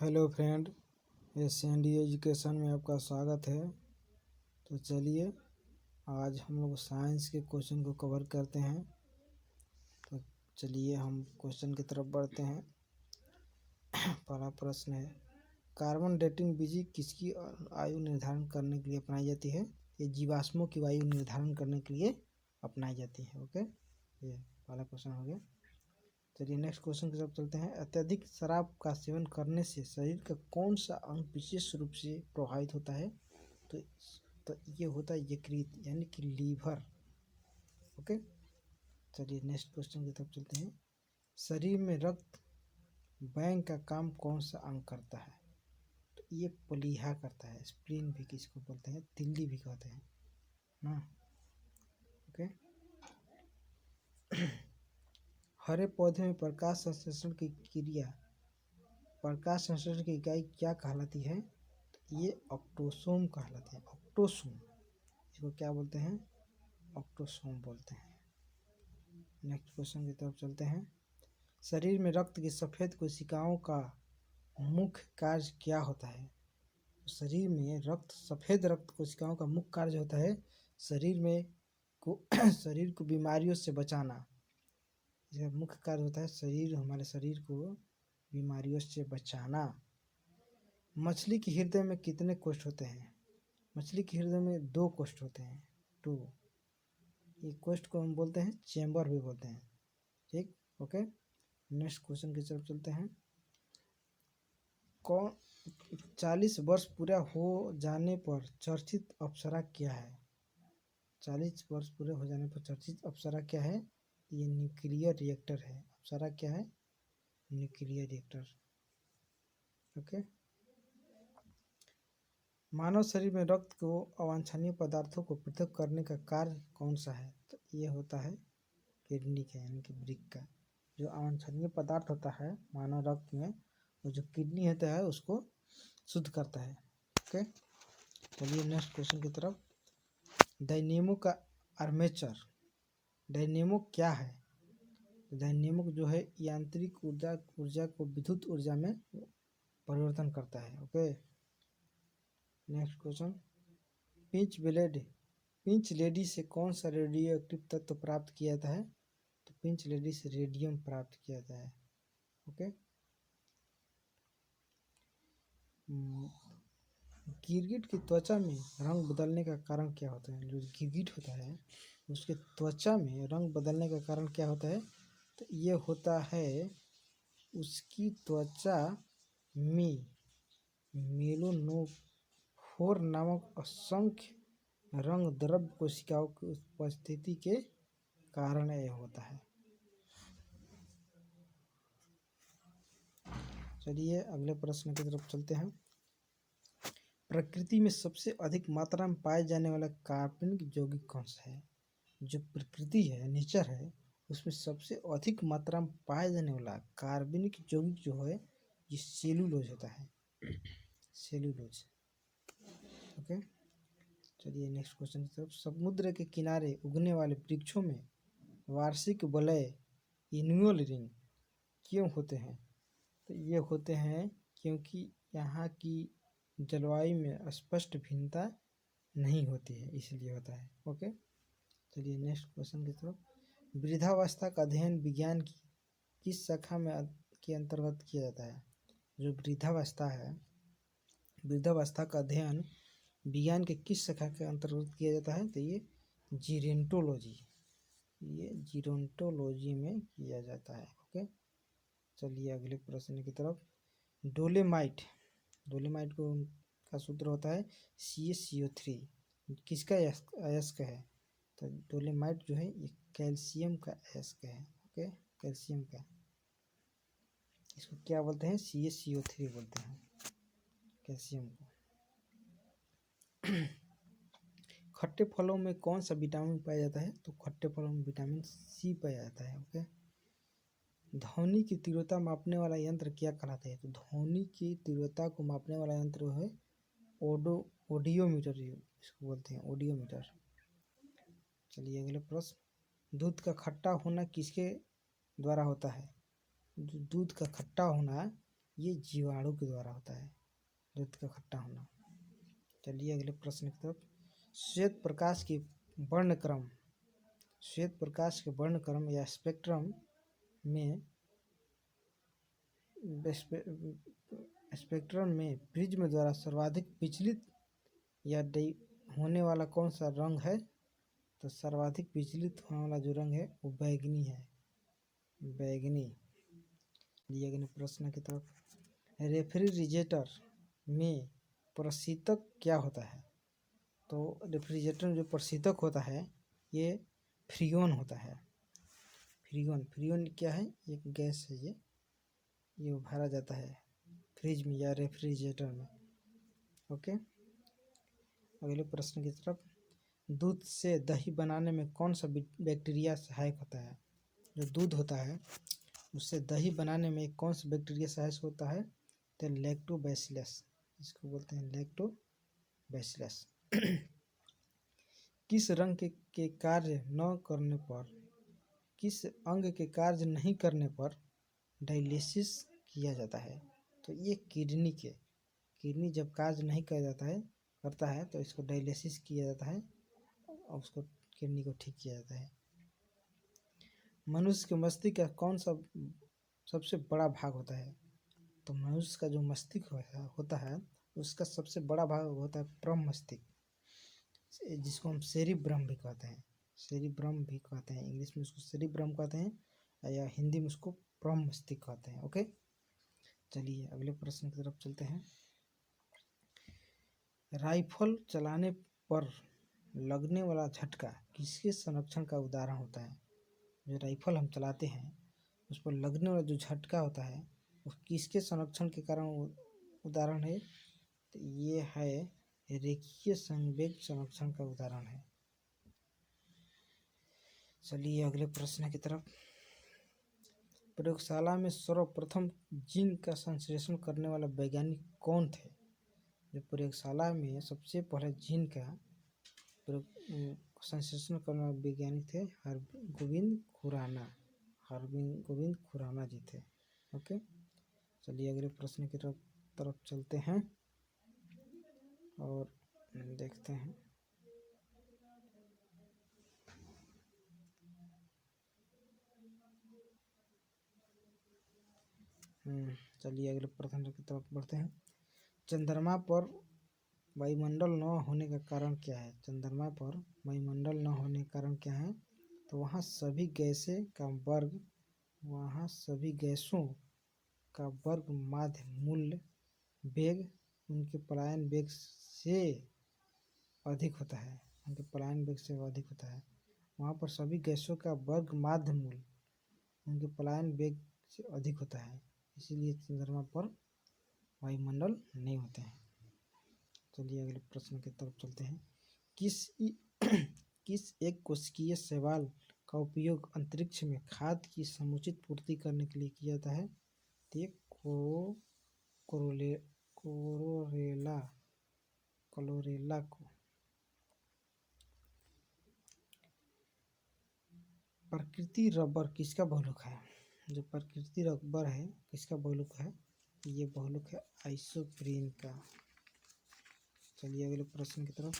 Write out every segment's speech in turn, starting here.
Hello friend, SND education में आपका स्वागत है। तो चलिए आज हम लोग साइंस के क्वेश्चन को कवर करते हैं। तो चलिए हम क्वेश्चन की तरफ बढ़ते हैं। पहला प्रश्न है, कार्बन डेटिंग विधि किसकी आयु निर्धारण करने के लिए अपनाई जाती है? ये जीवाश्मों की आयु निर्धारण करने के लिए अपनाई जाती है। ओके, ये पहला क्वेश्चन हो गया। चलिए नेक्स्ट क्वेश्चन की तरफ चलते हैं। अत्यधिक शराब का सेवन करने से शरीर का कौन सा अंग विशेष रूप से प्रभावित होता है? तो ये होता है यकृत यानी कि लीवर। ओके, चलिए नेक्स्ट क्वेश्चन की तरफ चलते हैं। शरीर में रक्त बैंक का काम कौन सा अंग करता है? तो ये प्लीहा करता है। स्प्लीन भी किसको बोलते हैं, तिल्ली भी कहते हैं ना। ओके, हरे पौधे में प्रकाश संश्लेषण की इकाई क्या कहलाती है? तो ये ऑक्टोसोम कहलाती है। ऑक्टोसोम, इसको क्या बोलते हैं? ऑक्टोसोम बोलते हैं। नेक्स्ट क्वेश्चन की तरफ चलते हैं। शरीर में रक्त की सफ़ेद कोशिकाओं का मुख्य कार्य क्या होता है? शरीर में सफ़ेद रक्त कोशिकाओं का मुख्य कार्य होता है शरीर को बीमारियों से बचाना। इसका मुख्य कार्य होता है हमारे शरीर को बीमारियों से बचाना। मछली के हृदय में कितने कोष्ठ होते हैं? मछली के हृदय में 2 कोष्ठ होते हैं, 2। ये कोष्ठ को हम बोलते हैं चैम्बर भी बोलते हैं। ठीक, ओके। नेक्स्ट क्वेश्चन की तरफ चलते हैं। 40 वर्ष पूरा हो जाने पर चर्चित अप्सरा क्या है? 40 वर्ष पूरे हो जाने पर चर्चित अप्सरा क्या है? ये न्यूक्लियर रिएक्टर है। अप्सरा क्या है? Nuclear reactor. ओके, मानव शरीर में रक्त को अवांछनीय पदार्थों को पृथक करने का कार्य कौन सा है? तो ये होता है किडनी का यानी कि वृक्क का। जो अवांछनीय पदार्थ होता है मानव रक्त में, वो जो किडनी होता है उसको शुद्ध करता है। ओके, चलिए नेक्स्ट क्वेश्चन की तरफ। डायनेमो का आर्मेचर, डायनेमो क्या है? डायनेमो जो है यांत्रिक ऊर्जा को विद्युत ऊर्जा में परिवर्तन करता है। Okay, next question. Pinch lady से कौन सा रेडियो एक्टिव तत्व प्राप्त किया जाता है? तो पिंच लेडी से रेडियम प्राप्त किया जाता है। ओके, गिरगिट की त्वचा में रंग बदलने का कारण क्या होता है? जो गिरगिट होता है उसके त्वचा में रंग बदलने का कारण क्या होता है? तो ये होता है उसकी त्वचा में मेलानोफोर नामक असंख्य रंग द्रव्य कोशिकाओं की उपस्थिति के कारण यह होता है। चलिए अगले प्रश्न की तरफ चलते हैं। प्रकृति में सबसे अधिक मात्रा में पाए जाने वाला कार्बनिक यौगिक कौन सा है? जो प्रकृति है, नेचर है, उसमें सबसे अधिक मात्रा में पाए जाने वाला कार्बनिक यौगिक जो है ये सेलुलोज होता है। सेलुलोज। ओके, चलिए नेक्स्ट क्वेश्चन की तरफ। समुद्र के किनारे उगने वाले वृक्षों में वार्षिक वलय एनुअल रिंग क्यों होते हैं? तो ये होते हैं क्योंकि यहाँ की जलवायु में स्पष्ट भिन्नता नहीं होती है, इसलिए होता है। ओके, चलिए नेक्स्ट क्वेश्चन की तरफ। वृद्धावस्था का अध्ययन विज्ञान की किस शाखा में के अंतर्गत किया जाता है? जो वृद्धावस्था है, वृद्धावस्था का अध्ययन विज्ञान के किस शाखा के अंतर्गत किया जाता है? तो ये जीरोंटोलॉजी में किया जाता है। ओके, चलिए अगले प्रश्न की तरफ। डोलेमाइट का सूत्र होता है CaCO3। किसका अयस्क है? तो डोलेमाइट जो है ये कैल्शियम का अयस्क है। ओके, कैल्शियम का, इसको क्या बोलते हैं? CaCO3 बोलते हैं कैल्शियम को। खट्टे फलों में कौन सा विटामिन पाया जाता है? तो खट्टे फलों में विटामिन C पाया जाता है। ओके, ध्वनि की तीव्रता मापने वाला यंत्र क्या कहलाता है? तो ध्वनि की तीव्रता को मापने वाला यंत्र है ऑडियोमीटर, इसको बोलते हैं ऑडियोमीटर। चलिए अगले प्रश्न। दूध का खट्टा होना किसके द्वारा होता है? दूध का खट्टा होना ये जीवाणु के द्वारा होता है, दूध का खट्टा होना। चलिए अगले प्रश्न की तरफ। श्वेत प्रकाश की वर्णक्रम, श्वेत प्रकाश के वर्णक्रम या स्पेक्ट्रम में प्रिज्म द्वारा सर्वाधिक विचलित या होने वाला कौन सा रंग है? तो सर्वाधिक विचलित होने वाला जो रंग है वो बैगनी है, बैगनी। दिए गए प्रश्न की तरफ। रेफ्रिजरेटर में प्रशीतक क्या होता है? तो रेफ्रिजरेटर में जो प्रशीतक होता है ये फ्रीऑन होता है। फ्रीऑन क्या है? एक गैस है, ये भरा जाता है फ्रिज में या रेफ्रिजरेटर में। ओके, अगले प्रश्न की तरफ। दूध से दही बनाने में कौन सा बैक्टीरिया सहायक होता है? जो दूध होता है उससे दही बनाने में कौन सा बैक्टीरिया सहायक होता है? तो लैक्टोबैसिलस, इसको बोलते हैं लैक्टोबैसिलस। किस रंग के कार्य न करने पर, किस अंग के कार्य नहीं करने पर डायलिसिस किया जाता है? तो ये किडनी जब कार्य नहीं करता है तो इसको डायलिसिस किया जाता है और उसको किडनी को ठीक किया जाता है। मनुष्य के मस्तिष्क का कौन सा सबसे बड़ा भाग होता है? तो मनुष्य का जो मस्तिष्क होता है उसका सबसे बड़ा भाग होता है परम मस्तिष्क, जिसको हम सेरिब्रम भी कहते हैं, सेरिब्रम भी कहते हैं। इंग्लिश में उसको सेरिब्रम कहते हैं या हिंदी में उसको परम मस्तिष्क कहते हैं। ओके, चलिए अगले प्रश्न की तरफ चलते हैं। राइफल चलाने पर लगने वाला झटका किसके संरक्षण का उदाहरण होता है? जो राइफल हम चलाते हैं उस पर लगने वाला जो झटका होता है वो किसके संरक्षण के कारण उदाहरण है? तो ये है रेखीय संवेग संरक्षण का उदाहरण है। चलिए अगले प्रश्न की तरफ। प्रयोगशाला में सर्वप्रथम जीन का संश्लेषण करने वाला वैज्ञानिक कौन थे? जो प्रयोगशाला में सबसे पहले जीन का संश्लेषण करने वाले वैज्ञानिक थे हरगोविंद खुराना जी थे। ओके, चलिए अगले प्रश्न की तरफ चलते हैं और देखते हैं। चलिए अगले प्रश्न की तरफ बढ़ते हैं। चंद्रमा पर वायुमंडल न होने का कारण क्या है? चंद्रमा पर वायुमंडल न होने का कारण क्या है? तो वहाँ सभी गैसों का वर्ग माध्य मूल वेग उनके पलायन वेग से अधिक होता है, वहाँ पर सभी गैसों का वर्ग माध्य मूल उनके पलायन वेग से अधिक होता है, इसीलिए चंद्रमा पर वायुमंडल नहीं होते हैं। चलिए अगले प्रश्न की तरफ चलते हैं। किस एक कोशिकीय शैवाल का उपयोग अंतरिक्ष में खाद्य की समुचित पूर्ति करने के लिए किया जाता है? तो क्लोरेला को। प्रकृति रबर किसका बहुलक है? जो प्रकृति रबर है किसका बहुलक है? ये बहुलक है आइसोप्रीन का। चलिए अगले प्रश्न की तरफ।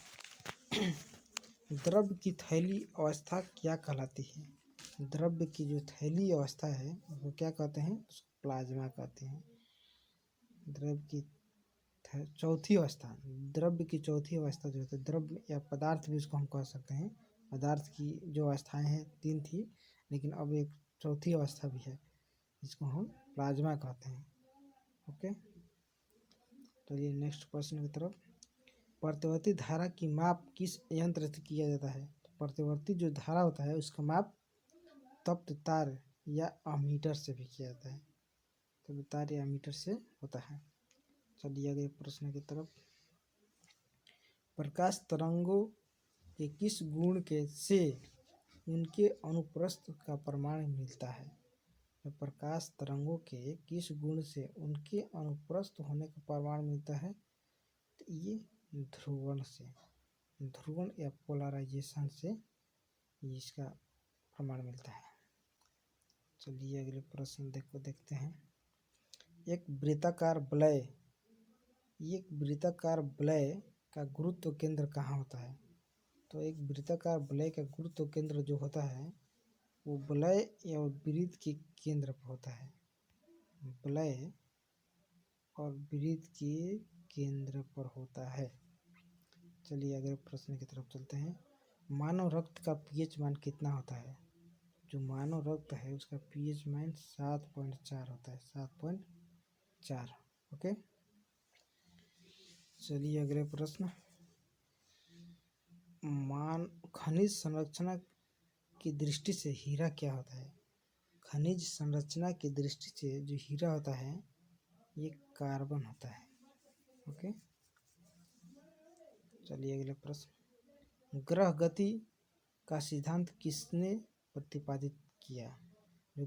द्रव्य की थैली अवस्था क्या कहलाती है? द्रव्य की जो थैली अवस्था है वो क्या कहते हैं? उसको प्लाज्मा कहते हैं। द्रव्य की चौथी अवस्था जो होती है द्रव्य या पदार्थ भी उसको हम कह सकते हैं। पदार्थ की जो अवस्थाएं हैं 3 थी, लेकिन अब एक चौथी अवस्था भी है जिसको हम प्लाज्मा कहते हैं। ओके, चलिए नेक्स्ट प्रश्न की तरफ। प्रतिवर्ती धारा की माप किस यंत्र से किया जाता है? प्रतिवर्ती जो धारा होता है उसका माप तप्त तार या अमीटर से भी किया जाता है, तप्त तार या अमीटर से होता है। चलिए अगले प्रश्न की तरफ। प्रकाश तरंगों के किस गुण से उनके अनुप्रस्थ का प्रमाण मिलता है? तो प्रकाश तरंगों के किस गुण से उनके अनुप्रस्थ होने का प्रमाण मिलता है? तो ये ध्रुवण या पोलराइजेशन से इसका प्रमाण मिलता है। चलिए अगले प्रश्न देखते हैं। एक वृत्ताकार वलय का गुरुत्व केंद्र कहाँ होता है? तो एक वृत्ताकार वलय का गुरुत्व केंद्र जो होता है वो वलय या वृत्त के केंद्र पर होता है। वलय और वृत्त के केंद्र पर होता है। चलिए अगले प्रश्न की तरफ चलते हैं। मानव रक्त का पीएच मान कितना होता है? जो मानव रक्त है उसका पीएच मान 7.4 होता है, 7.4। ओके, चलिए अगले प्रश्न। खनिज संरचना की दृष्टि से हीरा क्या होता है? खनिज संरचना की दृष्टि से जो हीरा होता है ये कार्बन होता है। ओके, चलिए अगले प्रश्न। ग्रह गति का सिद्धांत किसने प्रतिपादित किया? जो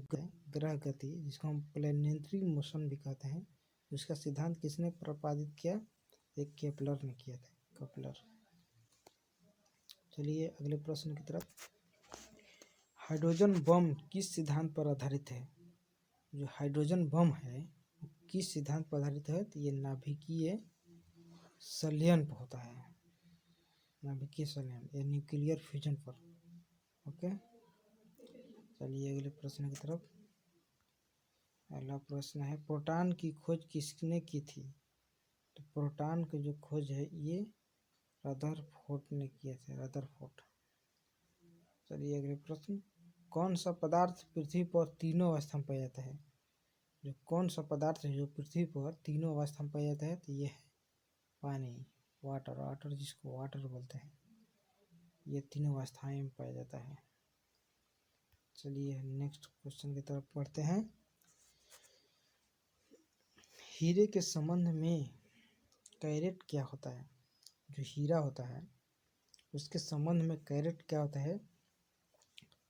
ग्रह गति जिसको हम प्लैनेटरी मोशन भी कहते हैं, उसका सिद्धांत किसने प्रतिपादित किया? एक केपलर ने किया था, केपलर। चलिए अगले प्रश्न की तरफ। हाइड्रोजन बम किस सिद्धांत पर आधारित है? जो हाइड्रोजन बम है किस सिद्धांत पर आधारित है? तो ये नाभिकीय संलयन पर होता है, नाभिकीय संलयन या न्यूक्लियर फ्यूजन पर। ओके, चलिए अगले प्रश्न की तरफ। अगला प्रश्न है प्रोटॉन की खोज किसने की थी? तो प्रोटॉन की जो खोज है ये रदरफोर्ड ने किए थे, रदरफोर्ड। चलिए अगले प्रश्न। कौन सा पदार्थ पृथ्वी पर तीनों अवस्था में पाया जाता है? जो कौन सा पदार्थ है जो पृथ्वी पर तीनों अवस्था में पाया जाता है? तो ये है पानी, वाटर जिसको वाटर बोलते हैं, ये तीनों अवस्थाएं में पाया जाता है। चलिए नेक्स्ट क्वेश्चन की तरफ पढ़ते हैं। हीरे के संबंध में कैरेट क्या होता है? जो हीरा होता है उसके संबंध में कैरेट क्या होता है?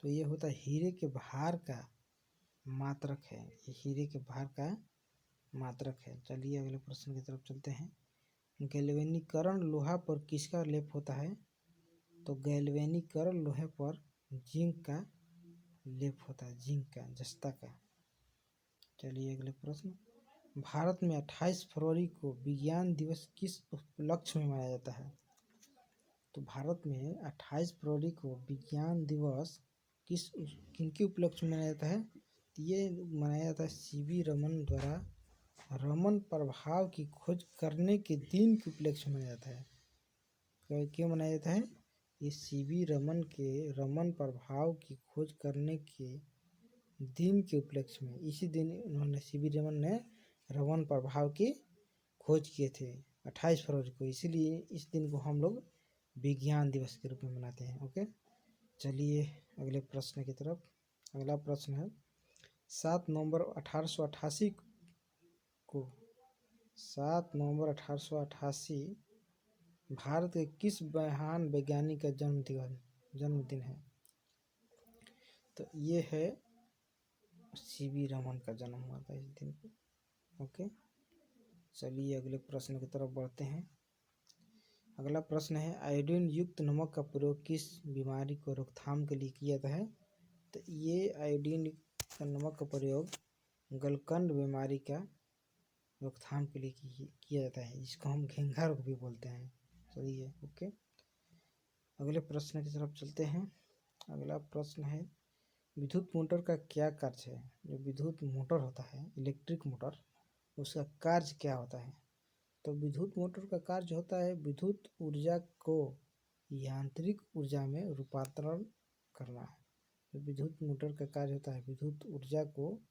तो ये होता है हीरे के भार का मात्रक है, ये हीरे के भार का मात्रक है। चलिए अगले प्रश्न की तरफ चलते हैं। गैल्वेनीकरण लोहा पर किसका लेप होता है? तो गैल्वेनीकरण लोहे पर जिंक का लेप होता है, जिंक का, जस्ता का। चलिए अगले प्रश्न। भारत में 28 फरवरी को विज्ञान दिवस किस उपलक्ष्य में मनाया जाता है? तो भारत में 28 फरवरी को विज्ञान दिवस किनके उपलक्ष्य में मनाया जाता है? ये मनाया जाता है सीवी रमन द्वारा रमन प्रभाव की खोज करने के दिन के उपलक्ष्य में मनाया जाता है। क्यों मनाया जाता है? ये सीवी रमन के रमन प्रभाव की खोज करने के दिन के उपलक्ष्य में, इसी दिन उन्होंने सीवी रमन ने रमन प्रभाव की खोज किए थे 28 फरवरी को, इसीलिए इस दिन को हम लोग विज्ञान दिवस के रूप में मनाते हैं। ओके, चलिए अगले प्रश्न की तरफ। अगला प्रश्न है 7 नवंबर 1888 को 7 नवंबर 1888 भारत के किस महान वैज्ञानिक का जन्मदिन है? तो ये है सीवी रमन का जन्म हुआ था इस दिन को। ओके, चलिए अगले प्रश्न की तरफ बढ़ते हैं। अगला प्रश्न है आयोडीन युक्त नमक का प्रयोग किस बीमारी को रोकथाम के लिए किया जाता है? तो ये आयोडीन का नमक का प्रयोग गलकंड बीमारी का रोकथाम के लिए किया जाता है, जिसको हम घेंघा रोग भी बोलते हैं। चलिए ओके, अगले प्रश्न की तरफ चलते हैं। अगला प्रश्न है विद्युत मोटर का क्या कार्य है? जो विद्युत मोटर होता है, इलेक्ट्रिक मोटर, उसका कार्य क्या होता है? तो विद्युत मोटर का कार्य होता है विद्युत ऊर्जा को यांत्रिक ऊर्जा में रूपांतरण करना है। तो विद्युत मोटर का कार्य होता है विद्युत ऊर्जा को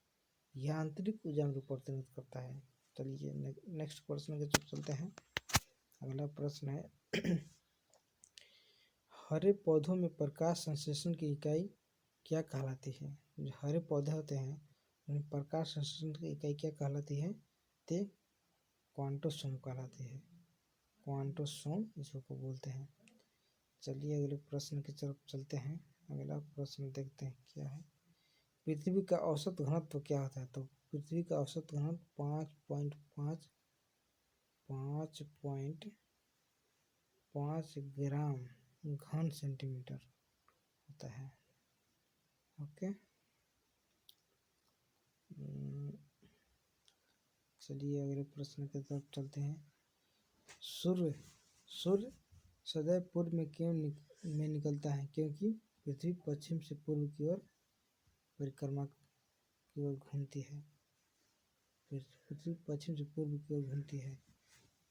यांत्रिक ऊर्जा में रूपांतरित करता है। चलिए नेक्स्ट प्रश्न के तरफ चलते हैं। अगला प्रश्न है हरे पौधों में प्रकाश संश्लेषण की इकाई क्या कहलाती है? जो हरे पौधे होते हैं उनमें प्रकाश संश्लेषण की इकाई क्या कहलाती है? ते क्वांटोसोम कहलाती है, क्वांटोसोम इसको बोलते हैं। चलिए अगले प्रश्न की तरफ चलते हैं। अगला प्रश्न देखते हैं क्या है। पृथ्वी का औसत घनत्व क्या होता है? तो पृथ्वी का औसत घनत्व 5.5 ग्राम घन सेंटीमीटर होता है। ओके, चलिए अगले प्रश्न की तरफ चलते हैं। सूर्य सूर्य सदैव पूर्व में क्यों में निकलता है? क्योंकि पृथ्वी पश्चिम से पूर्व की ओर परिक्रमा की ओर घूमती है। पृथ्वी पश्चिम से पूर्व की ओर घूमती है,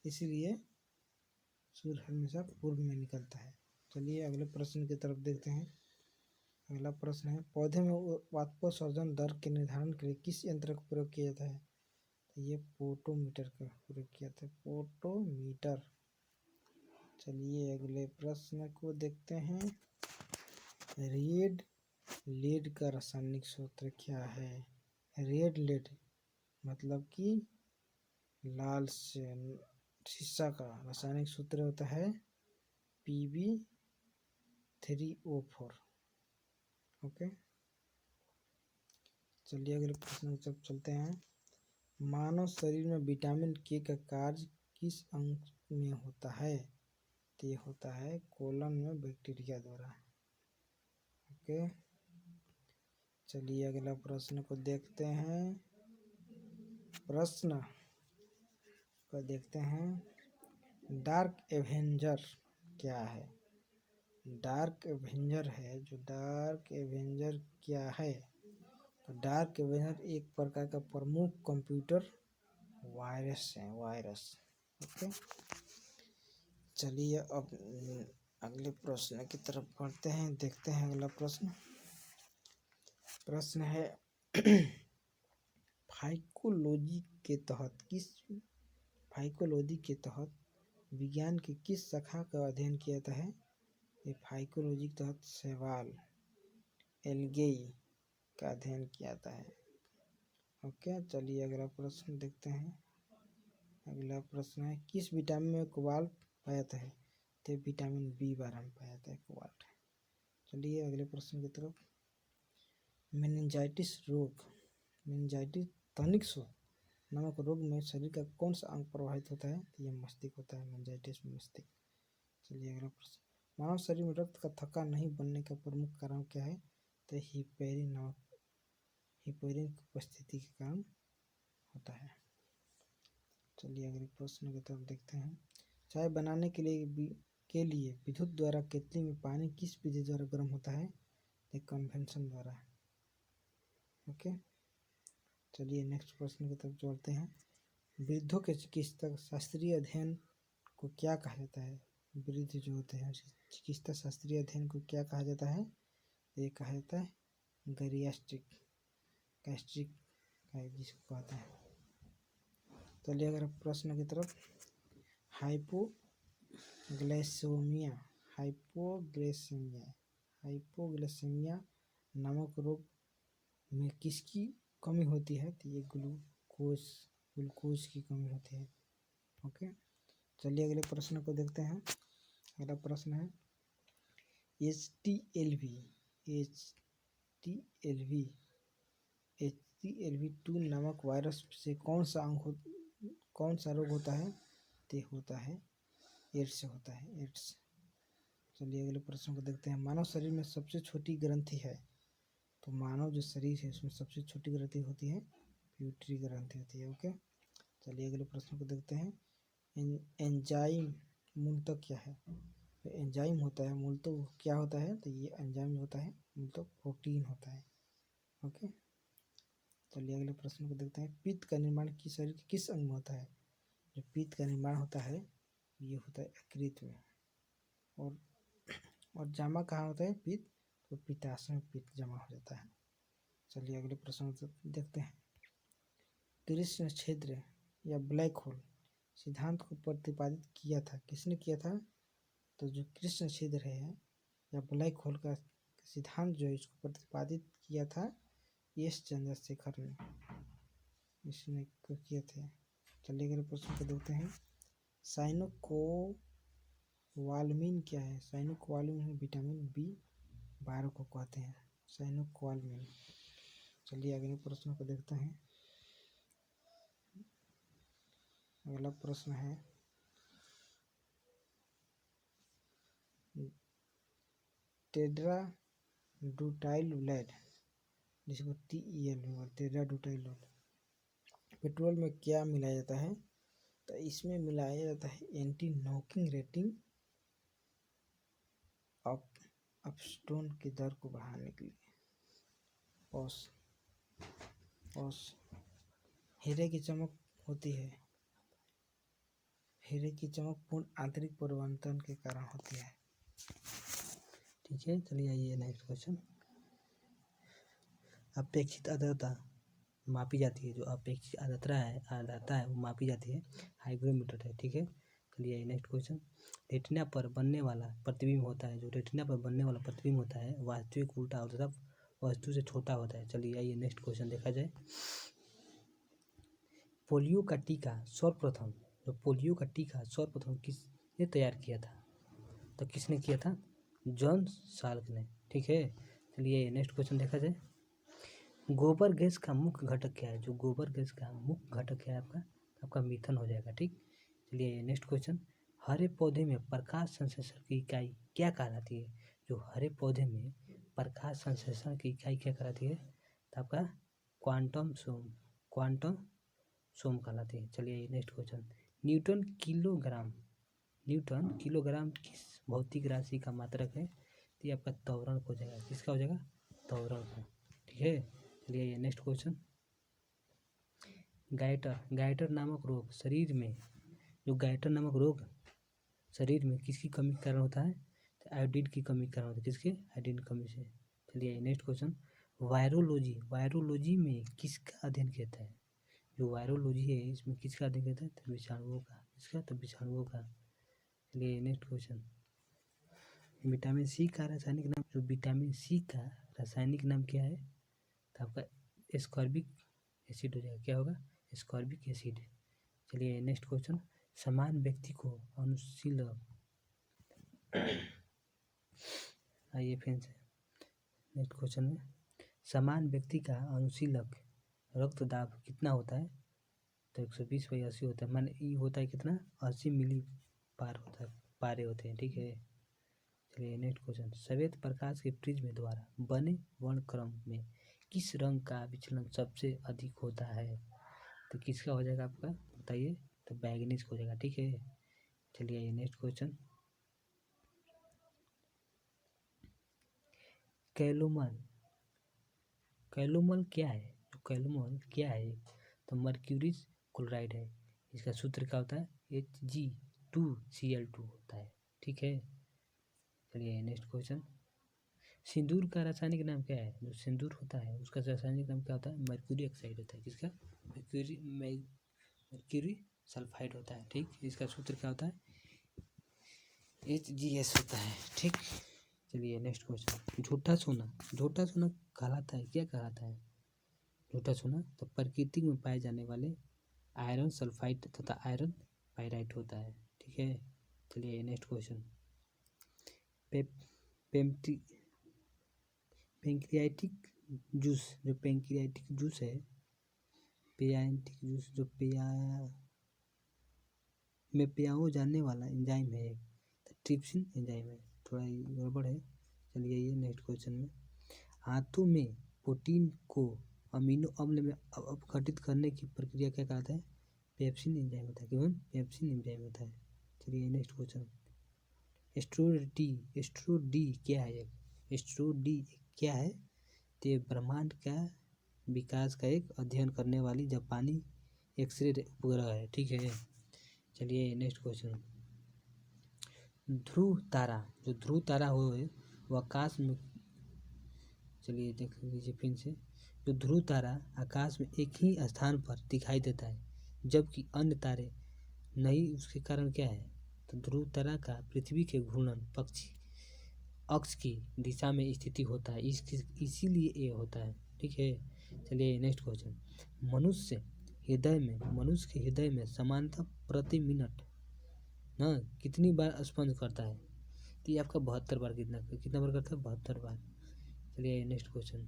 इसीलिए सूर्य हमेशा पूर्व में निकलता है। चलिए अगले प्रश्न की तरफ देखते हैं। अगला प्रश्न है, पौधे में वाष्पोत्सर्जन दर के निर्धारण के लिए किस यंत्र का प्रयोग किया जाता है? तो ये पोटोमीटर का प्रयोग किया जाता है, पोटोमीटर। चलिए अगले प्रश्न को देखते हैं। रेड लेड का रासायनिक सूत्र क्या है? रेड लेड मतलब कि लाल से शीशा का रासायनिक सूत्र होता है Pb3O4। ओके, चलिए अगले प्रश्न की तरफ चलते हैं। मानव शरीर में विटामिन के का कार्य किस अंग में होता है? तो ये होता है कोलन में बैक्टीरिया द्वारा। ओके, चलिए अगला प्रश्न को देखते हैं। प्रश्न को देखते हैं, डार्क एवेंजर क्या है? डार्क एवेंजर है जो डार्क एवेंजर क्या है? तो डार्क एवेंजर एक प्रकार का प्रमुख कंप्यूटर वायरस है, वायरस। ओके, चलिए अब अगले प्रश्न की तरफ बढ़ते हैं, देखते हैं अगला प्रश्न है फाइकोलॉजी के तहत विज्ञान की किस शाखा का अध्ययन किया जाता है? ये फाइकोलॉजी के तहत शैवाल एल्गेई का अध्ययन किया जाता है। ओके, चलिए अगला प्रश्न देखते हैं। अगला प्रश्न है, किस विटामिन में कोबाल्ट पाया जाता है? तो विटामिन B12 में पाया जाता है कोबाल्ट। चलिए अगले प्रश्न की तरफ। मेनिंजाइटिस तनिक नामक रोग में शरीर का कौन सा अंग प्रभावित होता है? तो ये मस्तिष्क होता है, मेनिंजाइटिस में मस्तिष्क। चलिए अगला प्रश्न, मानव शरीर में रक्त का थक्का नहीं बनने का प्रमुख कारण क्या है? तो हिपेरिन की उपस्थिति के कारण होता है। चलिए अगले प्रश्न की तरफ देखते हैं। चाय बनाने के लिए विद्युत द्वारा केतली में पानी किस विधि द्वारा गर्म होता है? तो कन्वेक्शन द्वारा। ओके, चलिए नेक्स्ट प्रश्न की तरफ जोड़ते हैं। वृद्धों के चिकित्सा शास्त्रीय अध्ययन को क्या कहा जाता है? वृद्ध जो होते हैं चिकित्सा शास्त्रीय अध्ययन को क्या कहा जाता है? ये कहा जाता है गैस्ट्रिक जिसको कहते हैं। चलिए अगर प्रश्न की तरफ, हाइपोग्लाइसेमिया नामक रोग में किसकी कमी होती है? तो ये ग्लूकोज की कमी होती है। ओके, चलिए अगले प्रश्न को देखते हैं। अगला प्रश्न है, HTLV-2 नामक वायरस से कौन सा रोग होता है? तो होता है एड्स होता है, एड्स। चलिए अगले प्रश्न को देखते हैं। मानव शरीर में सबसे छोटी ग्रंथि है? तो मानव जो शरीर है उसमें सबसे छोटी ग्रंथि होती है प्यूटरी ग्रंथि होती है। ओके, चलिए अगले प्रश्न को देखते हैं। एंजाइम मूलतः क्या है? तो एंजाइम होता है मूलतः क्या होता है? तो ये एंजाइम होता है मूलतः प्रोटीन होता है। ओके, चलिए अगले प्रश्न को देखते हैं। पित्त का निर्माण शरीर के किस अंग में होता है? जो पित्त का निर्माण होता है ये होता है यकृत में। और जमा कहाँ होता है पित्त? तो पित्ताशय में पित्त जमा हो जाता है। चलिए अगले प्रश्न को देखते हैं। कृष्ण क्षेत्र या ब्लैक होल सिद्धांत को प्रतिपादित किया था, किसने किया था? तो जो कृष्ण क्षेत्र है या ब्लैक होल का सिद्धांत जो है इसको प्रतिपादित किया था एस चंद्रशेखर ने, इसने किए थे। चलिए अगले प्रश्न को देखते हैं। साइनोकोबालामिन क्या है? साइनोकोबालामिन विटामिन B12 को कहते हैं, साइनोकोबालामिन। चलिए अगले प्रश्न को देखते हैं। अगला प्रश्न है, टेट्राब्यूटाइल ब्लेड जिसको TEL टेट्राब्यूटाइल पेट्रोल में क्या मिलाया जाता है? तो इसमें मिलाया जाता है एंटी नॉकिंग रेटिंग ऑफ अपस्टोन की दर को बढ़ाने के लिए। ओस हीरे की चमक होती है। हीरे की चमक पूर्ण आंतरिक परिवर्तन के कारण होती है। ठीक है, चलिए आइए नेक्स्ट क्वेश्चन। अपेक्षित आर्द्रता मापी जाती है, जो अपेक्षित आर्द्रता है वो मापी जाती है हाइग्रोमीटर है। ठीक है, चलिए आइए नेक्स्ट क्वेश्चन। रेटिना पर बनने वाला प्रतिबिंब होता है, जो रेटिना पर बनने वाला प्रतिबिंब होता है वास्तविक उल्टा होता है, वस्तु से छोटा होता है। चलिए आइए नेक्स्ट क्वेश्चन देखा जाए। पोलियो का टीका सर्वप्रथम किसने तैयार किया था? तो किसने किया था? जॉन साल्क ने। ठीक है, चलिए नेक्स्ट क्वेश्चन देखा जाए। गोबर गैस का मुख्य घटक क्या है? जो गोबर गैस का मुख्य घटक है आपका मीथेन हो जाएगा। ठीक, चलिए नेक्स्ट क्वेश्चन। हरे पौधे में प्रकाश संश्लेषण की इकाई क्या कहलाती है? जो हरे पौधे में प्रकाश संश्लेषण की इकाई क्या कहलाती है? तो आपका क्वांटम सोम कहलाती है। चलिए नेक्स्ट क्वेश्चन। न्यूटन किलोग्राम किस भौतिक राशि का मात्रक है? तो ये आपका त्वरण हो जाएगा। किसका हो जाएगा? त्वरण का। ठीक है, चलिए नेक्स्ट क्वेश्चन। गाइटर नामक रोग शरीर में किसकी कमी के कारण होता है? तो आयोडीन की कमी के कारण होता है। किसके? आयोडीन की कमी से। चलिए नेक्स्ट क्वेश्चन। वायरोलॉजी में किसका अध्ययन कहता है? जो वायरोलॉजी है इसमें किसका अध्ययन कहता है? तो विषाणुओं का। किसका? तो विषाणुओं का। चलिए नेक्स्ट क्वेश्चन। विटामिन सी का रासायनिक नाम क्या है? तो आपका एस्कॉर्बिक एसिड हो जाएगा। क्या होगा? Ascorbic acid. चलिए नेक्स्ट क्वेश्चन। समान व्यक्ति को अनुशीलक आइए फिर से नेक्स्ट क्वेश्चन में। समान व्यक्ति का अनुशीलक रक्तदाब कितना होता है? तो 120/80 होता है। मान ई होता है कितना? 80 मिली पारे होते हैं। ठीक है, चलिए नेक्स्ट क्वेश्चन। श्वेत प्रकाश के प्रिज्म द्वारा बने वर्णक्रम में किस रंग का विचलन सबसे अधिक होता है? तो किसका हो जाएगा आपका? बताइए। तो बैगनी हो जाएगा। ठीक है, चलिए नेक्स्ट क्वेश्चन। कैलोमल क्या है? जो कैलोमल क्या है? तो मर्क्यूरी क्लोराइड है। इसका सूत्र क्या होता है? Hg2Cl2 होता है। ठीक है, चलिए नेक्स्ट क्वेश्चन। सिंदूर का रासायनिक नाम क्या है? जो सिंदूर होता है उसका रासायनिक नाम क्या होता है? मर्क्यूरी ऑक्साइड होता है। किसका? मर्क्यूरी सल्फाइड होता है। ठीक, इसका सूत्र क्या होता है? Hgs होता है। ठीक, चलिए नेक्स्ट क्वेश्चन। झूठा सोना कहलाता है, क्या कहलाता है झूठा सोना? तो प्रकृति में पाए जाने वाले आयरन सल्फाइड तथा आयरन पाइराइट होता है। ठीक है, चलिए नेक्स्ट क्वेश्चन। पैंक्रियाटिक जूस है, जो में पियाओ जाने वाला एंजाइम है, तो ट्रिप्सिन एंजाइम है। थोड़ा गड़बड़ है। चलिए ये नेक्स्ट क्वेश्चन में। हाथों में प्रोटीन को अमीनो अम्ल में अपघटित करने की प्रक्रिया क्या कहलाता है? पेप्सिन एंजाइम होता है। क्यों? पेप्सिन एंजाइम होता है। चलिए नेक्स्ट क्वेश्चन। एस्ट्रोडी क्या है? तो ये ब्रह्मांड का विकास का एक अध्ययन करने वाली जापानी एक्सरे उपग्रह है। ठीक है, चलिए नेक्स्ट क्वेश्चन। ध्रुव तारा हो वो आकाश में, चलिए देख लीजिए फिर से। जो ध्रुव तारा आकाश में एक ही स्थान पर दिखाई देता है जबकि अन्य तारे नहीं, उसके कारण क्या है? तो ध्रुव तारा का पृथ्वी के घूर्णन अक्ष की दिशा में स्थिति होता है, इसीलिए ये होता है। ठीक है, चलिए नेक्स्ट क्वेश्चन। मनुष्य के हृदय में सामान्यतः प्रति मिनट ना कितनी बार स्पंद करता है? तो ये आपका 72 बार। कितना बार करता है? 72 बार। चलिए नेक्स्ट क्वेश्चन।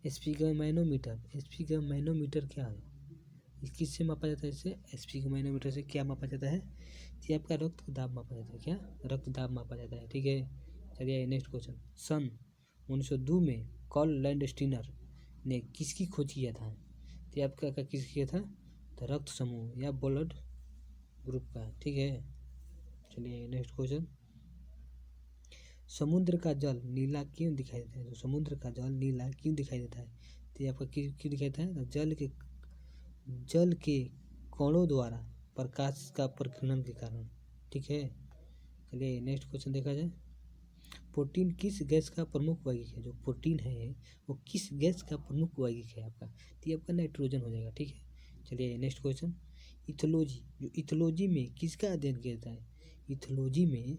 स्फिग्मैनोमीटर क्या है? किससे मापा जाता है? इससे स्फिग्मैनोमीटर से क्या मापा जाता है? ये आपका रक्त दाब मापा जाता है। क्या? रक्त दाब मापा जाता है। ठीक है, चलिए नेक्स्ट क्वेश्चन। सन 1902 में कार्ल लैंडस्टीनर ने किसकी खोज किया था? तो ये आपका किसके था, तो रक्त समूह या ब्लड ग्रुप का, ठीक है। चलिए नेक्स्ट क्वेश्चन, समुद्र का जल नीला क्यों दिखाई देता है, तो समुद्र का जल नीला क्यों दिखाई देता है, तो ये आपका क्यों दिखाई देता है, तो जल के कणों द्वारा प्रकाश का प्रकीर्णन के कारण, ठीक है। चलिए नेक्स्ट क्वेश्चन देखा जाए, प्रोटीन किस गैस का प्रमुख यौगिक है, जो प्रोटीन है वो किस गैस का प्रमुख यौगिक है आपका, तो ये आपका नाइट्रोजन हो जाएगा, ठीक है। चलिए नेक्स्ट क्वेश्चन, इथोलॉजी, जो इथोलॉजी में किसका अध्ययन किया जाता है, इथोलॉजी में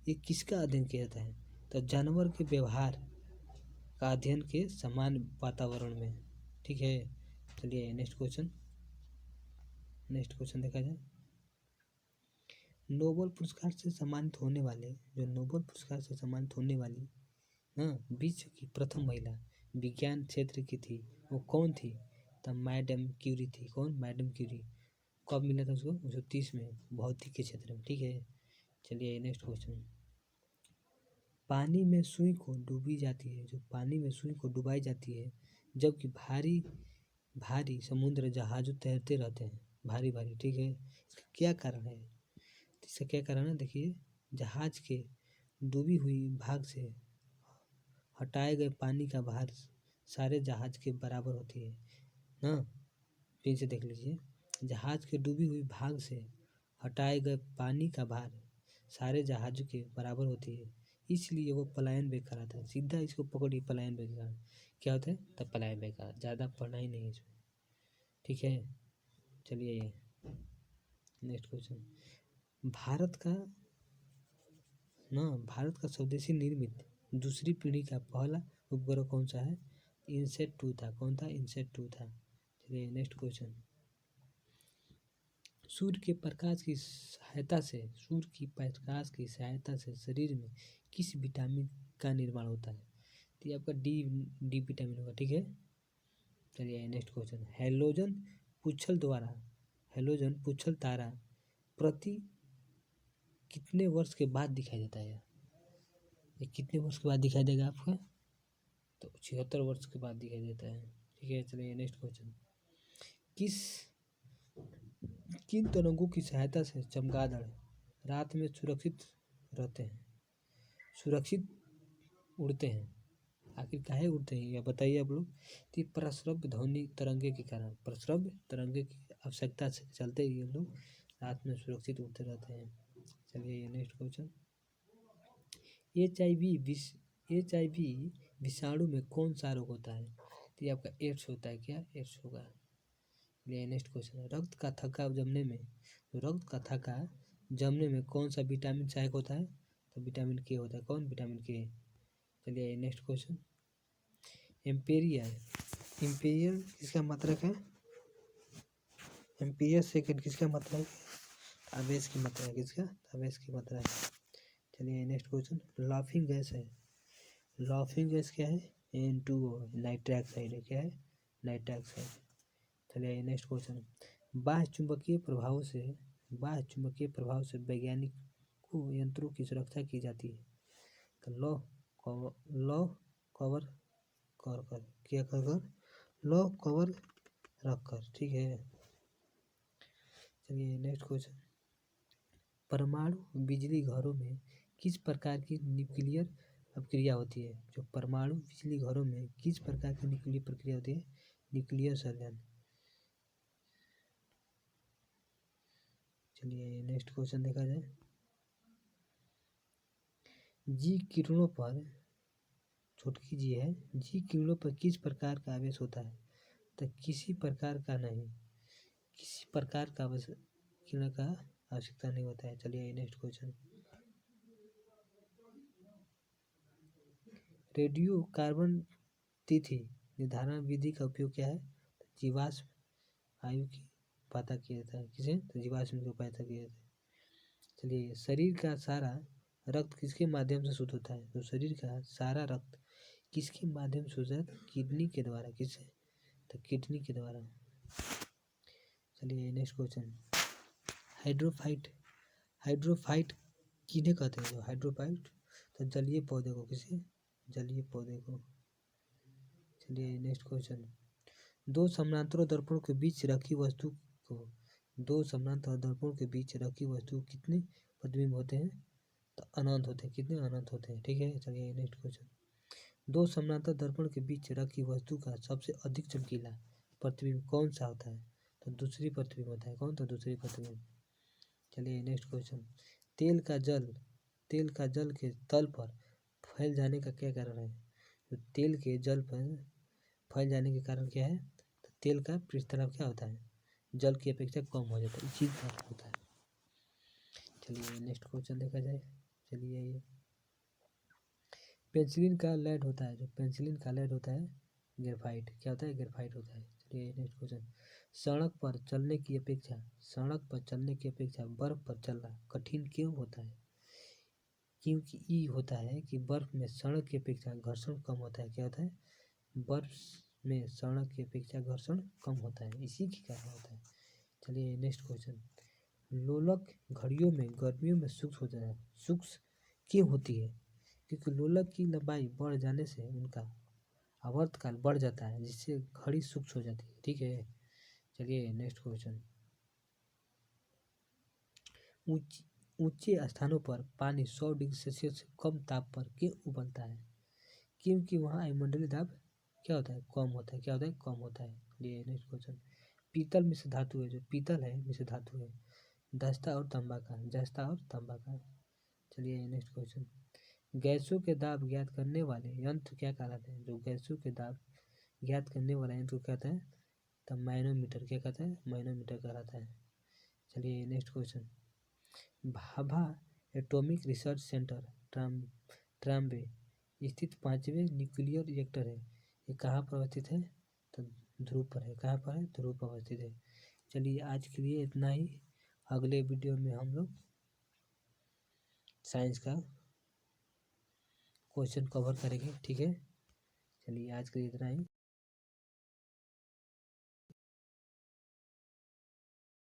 ये किसका अध्ययन किया जाता है, तो जानवर के व्यवहार का अध्ययन के समान वातावरण में, ठीक है। चलिए नेक्स्ट क्वेश्चन देखा जाए, नोबेल पुरस्कार से सम्मानित होने वाले, जो नोबेल पुरस्कार से सम्मानित होने वाली विश्व की प्रथम महिला विज्ञान क्षेत्र की थी, वो कौन थी, तब मैडम क्यूरी थी। कौन, मैडम क्यूरी। कब मिला था उसको, 1930 में, भौतिक के क्षेत्र में, ठीक है। चलिए नेक्स्ट क्वेश्चन, पानी में सुई को डूबी जाती है, जो पानी में सुई को डुबाई जाती है, जबकि भारी भारी समुद्र जहाज तैरते रहते हैं, भारी भारी, ठीक है। इसका क्या कारण है, इसका क्या कारण है, देखिए, जहाज के डूबी हुई भाग से हटाए गए पानी का भार सारे जहाज के बराबर होती है ना, फिर से देख लीजिए, जहाज के डूबी हुई भाग से हटाए गए पानी का भार सारे जहाजों के बराबर होती है, इसलिए वो पलायन बेग कराता है। सीधा इसको पकड़िए, पलायन बेग करा क्या होता है, तब पलायन बेग का, ज़्यादा पढ़ना ही नहीं है इसमें, ठीक है। चलिए ये नेक्स्ट क्वेश्चन, भारत का भारत का स्वदेशी निर्मित दूसरी पीढ़ी का पहला उपग्रह कौन सा है, इनसेट 2 था। कौन था, इनसेट 2 था। चलिए नेक्स्ट क्वेश्चन, सूर्य के प्रकाश की सहायता से शरीर में किस विटामिन का निर्माण होता है, तो ये आपका डी विटामिन होगा, ठीक है। चलिए नेक्स्ट क्वेश्चन, हेलोजन पुच्छल तारा प्रति कितने वर्ष के बाद दिखाई देता है, ये कितने वर्ष के बाद दिखाई देगा आपका, तो 76 वर्ष के बाद दिखाई देता है, ठीक है। चलिए नेक्स्ट क्वेश्चन, किन तरंगों की सहायता से चमगादड़ रात में सुरक्षित उड़ते हैं, आखिर काहे उड़ते हैं, या बताइए आप लोग, तो प्रस्रव्य ध्वनि तरंगे के कारण, प्रस्रव्य तरंगे की आवश्यकता से चलते ही हम लोग रात में सुरक्षित उड़ते रहते हैं। चलिए नेक्स्ट क्वेश्चन, HIV विषाणु में कौन सा रोग होता है, तो ये आपका एड्स होता है, क्या, एड्स होगा। चलिए नेक्स्ट क्वेश्चन, रक्त का थक्का जमने में कौन सा विटामिन सहायक होता है, तो विटामिन के होता है। कौन, विटामिन के। चलिए नेक्स्ट क्वेश्चन, एम्पेयर किसका मात्रक है, एम्पेयर सेकेंड किसका मात्रा है, आवेश की मात्रा है, किसका, आवेश की मात्रा है। चलिए नेक्स्ट क्वेश्चन, लाफिंग गैस क्या है, N2O, नाइट्रिक ऑक्साइड है, क्या है, नाइट्रिक ऑक्साइड। चलिए नेक्स्ट क्वेश्चन, बाह्य चुंबकीय प्रभाव से वैज्ञानिकों यंत्रों की सुरक्षा की जाती है, तो लौ कवर रखकर, ठीक है। चलिए नेक्स्ट क्वेश्चन, परमाणु बिजली घरों में किस प्रकार की न्यूक्लियर प्रक्रिया होती है, जो परमाणु बिजली घरों में किस प्रकार की न्यूक्लियर प्रक्रिया होती है, न्यूक्लियर सर्जन। चलिए नेक्स्ट क्वेश्चन देखा जाए, जी किरणों पर, छोटकी जी है, जी किरणों पर किस प्रकार का आवेश होता है, तो किसी प्रकार का नहीं, किसी प्रकार का किरण का आवश्यकता नहीं होता है। चलिए नेक्स्ट क्वेश्चन, रेडियो कार्बन तिथि निर्धारण विधि का उपयोग क्या है, जीवाश्म आयु की पता किया जाता है, किसे, तो जीवाश्म को पता किया जाता है। चलिए, शरीर का सारा रक्त किसके माध्यम से शुद्ध होता है, तो शरीर का सारा रक्त किसके माध्यम से शुद्ध होता है, किडनी के द्वारा, किससे, तो किडनी के द्वारा। चलिए नेक्स्ट क्वेश्चन, हाइड्रोफाइट किन्हें कहते हैं, हाइड्रोफाइट, तो जलीय पौधे को, किसे, जलीय पौधे को। चलिए नेक्स्ट क्वेश्चन, दो समानांतर दर्पणों के बीच रखी वस्तु को दो समानांतर दर्पणों के बीच रखी वस्तु कितने प्रतिबिंब होते हैं? तो अनंत होते हैं। कितने? अनंत होते हैं। ठीक है, चलिए नेक्स्ट क्वेश्चन। दो समानांतर दर्पण के बीच रखी वस्तु का सबसे अधिक चमकीला प्रतिबिंब कौन सा होता है? तो दूसरी प्रतिबिंब होता है। कौन? तो दूसरी प्रतिबिंब। चलिए नेक्स्ट क्वेश्चन। तेल का जल के तल पर फैल जाने का क्या कारण है? तो तेल के जल पर फैल जाने के कारण क्या है? तो तेल का पृष्ठ तनाव क्या होता है? जल की अपेक्षा कम हो जाता है, इसी कारण होता है। चलिए नेक्स्ट क्वेश्चन देखा जाए। चलिए ये पेंसिलिन का लेड होता है, जो पेंसिलिन का लेड होता है ग्रेफाइट। क्या होता है? ग्रेफाइट होता है। चलिए नेक्स्ट क्वेश्चन। सड़क पर चलने की अपेक्षा बर्फ पर चलना कठिन क्यों होता है? क्योंकि ये होता है कि बर्फ में सड़क की अपेक्षा घर्षण कम होता है। क्या होता है? बर्फ में सड़क की अपेक्षा घर्षण कम होता है, इसी के कारण होता है। चलिए नेक्स्ट क्वेश्चन। लोलक घड़ियों में गर्मियों में सूक्ष्म होता है। सूक्ष्म क्यों होती है? क्योंकि लोलक की लंबाई बढ़ जाने से उनका आवर्तकाल बढ़ जाता है, जिससे घड़ी सूक्ष्म हो जाती है। ठीक है, चलिए नेक्स्ट क्वेश्चन। ऊंचे स्थानों पर पानी 100 डिग्री सेल्सियस से कम ताप पर क्यों उबलता है? क्योंकि वहाँ वायुमंडलीय दाब क्या होता है? कम होता है। क्या होता है? कम होता है। चलिए नेक्स्ट क्वेश्चन। पीतल मिश्र धातु है, जो पीतल है मिश्र धातु है जस्ता और तांबा का। चलिए नेक्स्ट क्वेश्चन। गैसों के दाब ज्ञात करने वाले यंत्र क्या कहलाते हैं? जो गैसों के दाब ज्ञात करने वाला यंत्र को कहता है? तो मैनोमीटर। क्या कहता है? मैनोमीटर कहलाता है। चलिए next question. Bhabha atomic research centre Trombay स्थित 5वें न्यूक्लियर रिएक्टर है, ये कहाँ पर अवस्थित है? तो ध्रुव पर है। कहाँ पर है? ध्रुव पर अवस्थित है। चलिए आज के लिए इतना ही। अगले वीडियो में हम लोग साइंस का क्वेश्चन कवर करेंगे। ठीक है, चलिए आज के लिए इतना ही।